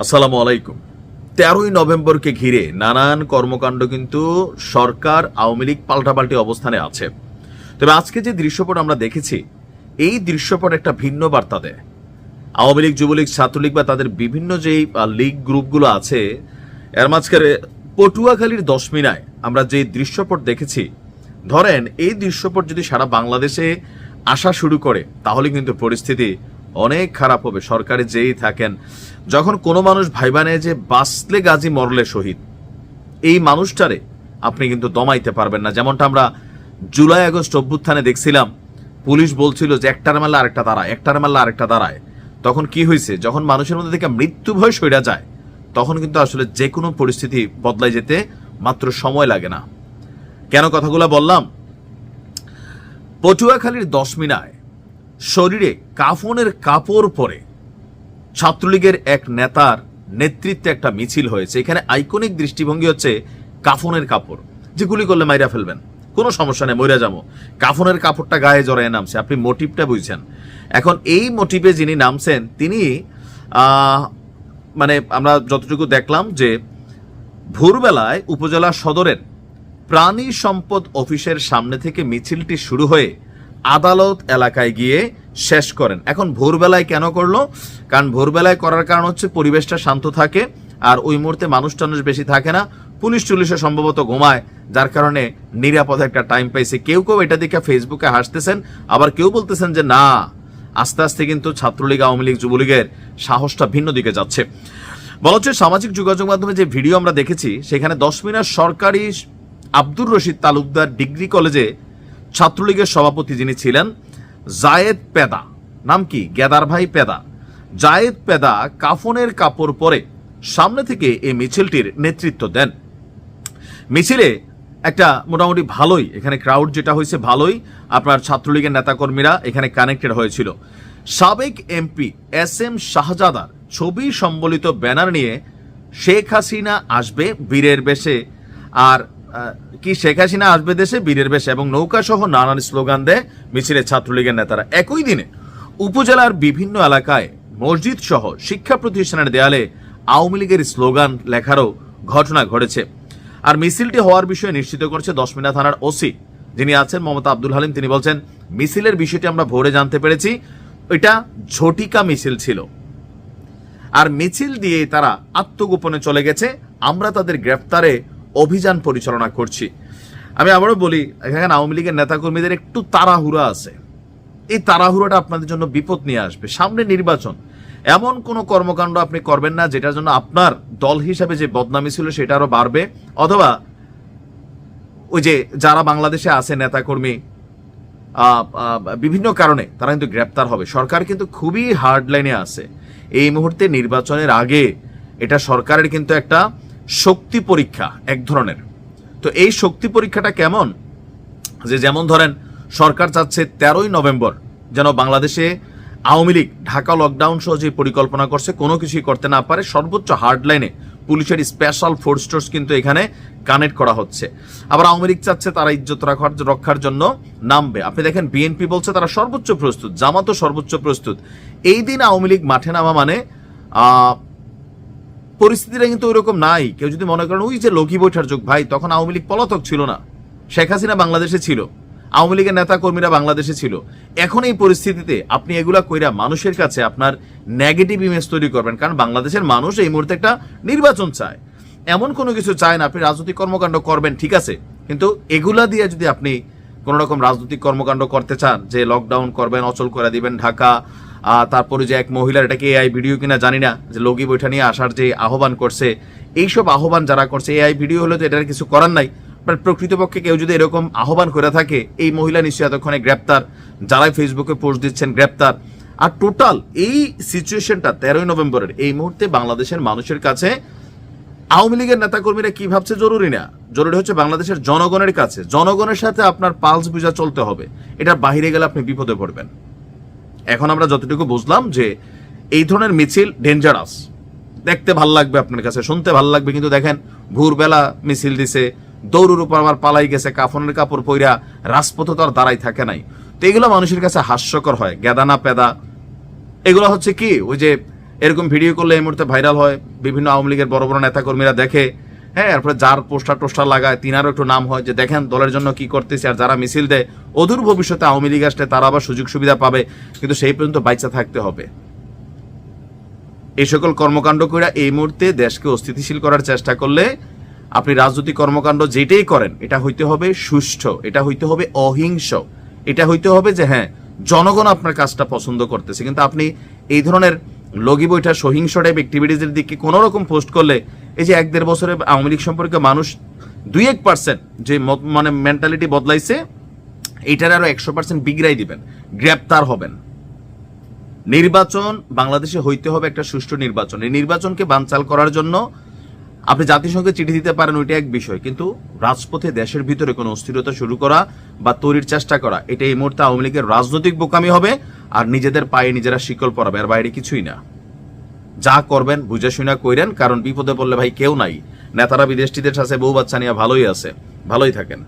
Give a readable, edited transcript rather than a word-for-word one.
আসসালামু আলাইকুম। 13ই নভেম্বরকে ঘিরে নানান কর্মকাণ্ড কিন্তু সরকার আওয়ামী লীগ পাল্টাপাল্টি অবস্থানে আছে। তবে আজকে যে দৃশ্যপট আমরা দেখেছি, এই দৃশ্যপট একটা ভিন্ন বার্তা দেয়। আওয়ামী লীগ, যুবলীগ, ছাত্রলীগ বা তাদের বিভিন্ন যেই লীগ গ্রুপগুলো আছে, এর মাঝখানে পটুয়াখালীর দশমিনায় আমরা যে দৃশ্যপট দেখেছি, ধরেন এই দৃশ্যপট যদি সারা বাংলাদেশে আসা শুরু করে তাহলে কিন্তু পরিস্থিতি অনেক খারাপ হবে। সরকারে যেই থাকেন, যখন কোনো মানুষ ভাইবা নেয় যে বাঁচলে গাজী মরলে শহীদ, এই মানুষটারে আপনি কিন্তু দমাইতে পারবেন না। যেমনটা আমরা জুলাই আগস্ট অভ্যুত্থানে দেখছিলাম, পুলিশ বলছিল যে একটার মারলে আরেকটা দাঁড়ায়, একটার মারলে আরেকটা দাঁড়ায়। তখন কি হয়েছে, যখন মানুষের মধ্যে থেকে মৃত্যু ভয় সইরা যায়, তখন কিন্তু আসলে যে কোনো পরিস্থিতি বদলাই যেতে মাত্র সময় লাগে না। কেন কথাগুলো বললাম? পটুয়াখালীর দশমিনায় শরীরে কাফনের কাপড় পরে ছাত্রলীগের এক নেতার নেতৃত্বে একটা মিছিল হয়েছে। এখানে আইকনিক দৃষ্টিভঙ্গি হচ্ছে কাফনের কাপড়, যে গুলি করলে মাইরা ফেলবেন, কোনো সমস্যা নেই, মইরা যাবো। কাফনের কাপড়টা গায়ে জড়ায় নামছে, আপনি মোটিভটা বুঝছেন। এখন এই মোটিভে যিনি নামছেন, তিনি মানে আমরা যতটুকু দেখলাম যে ভোরবেলায় উপজেলা সদরের প্রাণী সম্পদ অফিসের সামনে থেকে মিছিলটি শুরু হয়ে আদালত এলাকায় গিয়ে শেষ করেন। এখন ভোরবেলায় কেন করলো? কারণ ভোরবেলায় করার কারণ হচ্ছে পরিবেশটা শান্ত থাকে, আর ওই মুহূর্তে মানুষ টানুষ বেশি থাকে না, পুলিশ টুলিশে সম্ভবত ঘুমায়, যার কারণে নিরাপদে একটা টাইম পাইছে। কেউ কেউ এটা দেখে ফেসবুকে হাসতেছেন, আবার কেউ বলতেছেন যে না, আস্তে আস্তে কিন্তু ছাত্রলীগ, আওয়ামী লীগ, যুবলীগের সাহসটা ভিন্ন দিকে যাচ্ছে। বলা হচ্ছে সামাজিক যোগাযোগ মাধ্যমে যে ভিডিও আমরা দেখেছি, সেখানে দশমিনার সরকারি আব্দুর রশিদ তালুকদার ডিগ্রি কলেজে ছাত্রলীগের সভাপতি যিনি ছিলেন, জায়েদ পেদা, নাম কি, গেদার ভাই পেদা, জায়েদ পেদা কাফনের কাপড় পরে সামনে থেকে এই মিছিলটির নেতৃত্ব দেন। মিছিলে একটা মোটামুটি ভালোই, এখানে ক্রাউড যেটা হয়েছে ভালোই, আপনার ছাত্রলীগের নেতাকর্মীরা এখানে কানেক্টেড হয়েছিল। সাবেক এমপি এস এম শাহজাদার ছবি সম্বলিত ব্যানার নিয়ে শেখ হাসিনা আসবে বীরের বেশে, আর কি শেখ হাসিনা আসবে দেশে বীরের বেশে, এবং নৌকা সহ নানান স্লোগান দেয় মিছিলের ছাত্রলীগের নেতারা। একই দিনে উপজেলার বিভিন্ন এলাকায় মসজিদ সহ শিক্ষা প্রতিষ্ঠানের দেয়ালে আওয়ামী লীগের স্লোগান লেখারও ঘটনা ঘটেছে। আর মিছিলটি হওয়ার বিষয়ে নিশ্চিত করছে দশমিনা থানার ওসি যিনি আছেন মমতা আব্দুল হালিম। তিনি বলছেন, মিছিলের বিষয়টি আমরা ভোরে জানতে পেরেছি, এটা ঝটিকা মিছিল ছিল, আর মিছিল দিয়ে তারা আত্মগোপনে চলে গেছে, আমরা তাদের গ্রেফতারে অভিযান পরিচালনা করছি। আমি আবারও বলি, এখানে আওয়ামী লীগের নেতাকর্মীদের একটু তাড়াহুড়া আছে, এই তাড়াহুড়োটা আপনাদের জন্য বিপদ নিয়ে আসবে। সামনে নির্বাচন, এমন কোনো কর্মকাণ্ড আপনি করবেন না যেটার জন্য আপনার দল হিসাবে যে বদনামি ছিল সেটা আরো বাড়বে, অথবা ওই যে যারা বাংলাদেশে আছে নেতাকর্মী বিভিন্ন কারণে তারা কিন্তু গ্রেপ্তার হবে। সরকার কিন্তু খুবই হার্ড লাইনে আছে এই মুহূর্তে। নির্বাচনের আগে এটা সরকারের কিন্তু একটা শক্তি পরীক্ষা এক ধরনের। তো এই শক্তি পরীক্ষাটা কেমন, যে যেমন ধরেন সরকার চাচ্ছে 13ই নভেম্বর যেন বাংলাদেশে আওয়ামী লীগ ঢাকা লকডাউন সহ যে পরিকল্পনা করছে কোনো কিছুই করতে না পারে। সর্বোচ্চ হার্ড লাইনে পুলিশের স্পেশাল ফোর্স টোর্স কিন্তু এখানে কানেক্ট করা হচ্ছে। আবার আওয়ামী লীগ চাচ্ছে তারা ইজ্জত রক্ষার জন্য নামবে। আপনি দেখেন বিএনপি বলছে তারা সর্বোচ্চ প্রস্তুত, জামাতও সর্বোচ্চ প্রস্তুত। এই দিন আওয়ামী লীগ মাঠে নামা মানে পরিস্থিতিটা কিন্তু ওইরকম নাই। কেউ যদি মনে করেন ওই যে লগি বৈঠার যুগ, ভাই তখন আওয়ামী লীগ পলাতক ছিল না, শেখ হাসিনা বাংলাদেশে ছিল, আওয়ামী লীগের নেতা কর্মীরা বাংলাদেশে ছিল। এখন এই পরিস্থিতিতে আপনি এগুলা কইরা মানুষের কাছে আপনার নেগেটিভ ইমেজ তৈরি করবেন, কারণ বাংলাদেশের মানুষ এই মুহূর্তে একটা নির্বাচন চায়, এমন কোনো কিছু চায় না। আপনি রাজনৈতিক কর্মকাণ্ড করবেন ঠিক আছে, কিন্তু এগুলা দিয়ে যদি আপনি কোন রকম রাজনৈতিক কর্মকাণ্ড করতে চান, যে লকডাউন করবেন, অচল করে দিবেন ঢাকা, তারপরে যে এক মহিলার, এটাকে এআই ভিডিও কিনা জানি না, যে লগি বৈঠা নিয়ে আসার যে আহ্বান করছে, এইসব আহ্বান যারা করছে, এআই ভিডিও হলে তো এটার কিছু করার নাই। প্রকৃতপক্ষে কেউ যদি এরকম আহ্বান করে থাকে, এই মহিলা নিশ্চয়ই এতক্ষণে গ্রেপ্তার, যারাই ফেসবুকে পোস্ট দিচ্ছেন গ্রেপ্তার। আর টোটাল এই সিচুয়েশনটা 13ই নভেম্বরের এই মুহূর্তে বাংলাদেশের মানুষের কাছে আওয়ামী লীগের নেতাকর্মীরা কি ভাবছে জরুরি না, জরুরি হচ্ছে বাংলাদেশের জনগণের কাছে। জনগণের সাথে আপনার পালস বুঝা চলতে হবে, এটার বাহিরে গেলে আপনি বিপদে পড়বেন। এখন আমরা যতটুকু বুঝলাম যে এই ধরনের মিছিল ডেঞ্জারাস, দেখতে ভাল লাগবে আপনার কাছে, শুনতে ভাল লাগবে, কিন্তু দেখেন ভোরবেলা মিছিল দিছে, দৌড়ের উপর আবার পালাই গেছে, কাফনের কাপড় পইরা, রাজপথে তো আর দাঁড়াই থাকে নাই। তো এগুলো মানুষের কাছে হাস্যকর হয়, গেদানা পেদা। এগুলো হচ্ছে কি, ওই যে এরকম ভিডিও করলে এই মুহূর্তে ভাইরাল হয়, বিভিন্ন আওয়ামী লীগের বড় বড় নেতাকর্মীরা দেখে, হ্যাঁ, এরপরে যার টোস্টার লাগায় তিনারও একটু নাম হয় যে দেখেন দলের জন্য কি করতেছে। আর যারা মিছিল দেয় অদূর ভবিষ্যতে আওয়ামী লীগ আসলে তারা আবার সুযোগ সুবিধা পাবে, কিন্তু সেই পর্যন্ত বাইচা থাকতে হবে। এই সকল কর্মকাণ্ড করে এই মুহূর্তে দেশকে অস্থিতিশীল করার চেষ্টা করলে আপনি রাজনৈতিক কর্মকাণ্ড যেটাই করেন এটা হইতে হবে সুষ্ঠু, এটা হইতে হবে অহিংস, এটা হইতে হবে যে হ্যাঁ জনগণ আপনার কাজটা পছন্দ করতেছে। কিন্তু আপনি এই ধরনের লগি বৈঠা সহিংস টাইপ অ্যাক্টিভিটিজের দিকে কোনো রকম পোস্ট করলে এই যে 1-1.5 বছরে আওয়ামী লীগ সম্পর্কে মানুষ 2-1% যে মানে মেন্টালিটি বদলাইছে, এইটার আরো 100% বিগড়াই দিবেন, গ্রেপ্তার হবেন। নির্বাচন বাংলাদেশে হইতে হবে একটা সুষ্ঠু নির্বাচন। এই নির্বাচনকে বানচাল করার জন্য আপনি জাতিসংঘে চিঠি দিতে পারেন, ওইটা এক বিষয়, কিন্তু রাজপথে দেশের ভিতরে কোনো অস্থিরতা শুরু করা বা তৈরির চেষ্টা করা এটা এই মুহূর্তে আওয়ামী লীগের রাজনৈতিক বোকামি হবে, আর নিজেদের পায়ে নিজেরা শিকল পরাবে, আর বাইরে কিছুই না। যা করবেন বুঝে শুনে কইরেন, কারণ বিপদে পড়লে ভাই কেউ নাই। নেতারা বিদেশটিদের সাথে বউ বাচ্চা নিয়ে ভালোই আছে, ভালোই থাকেন।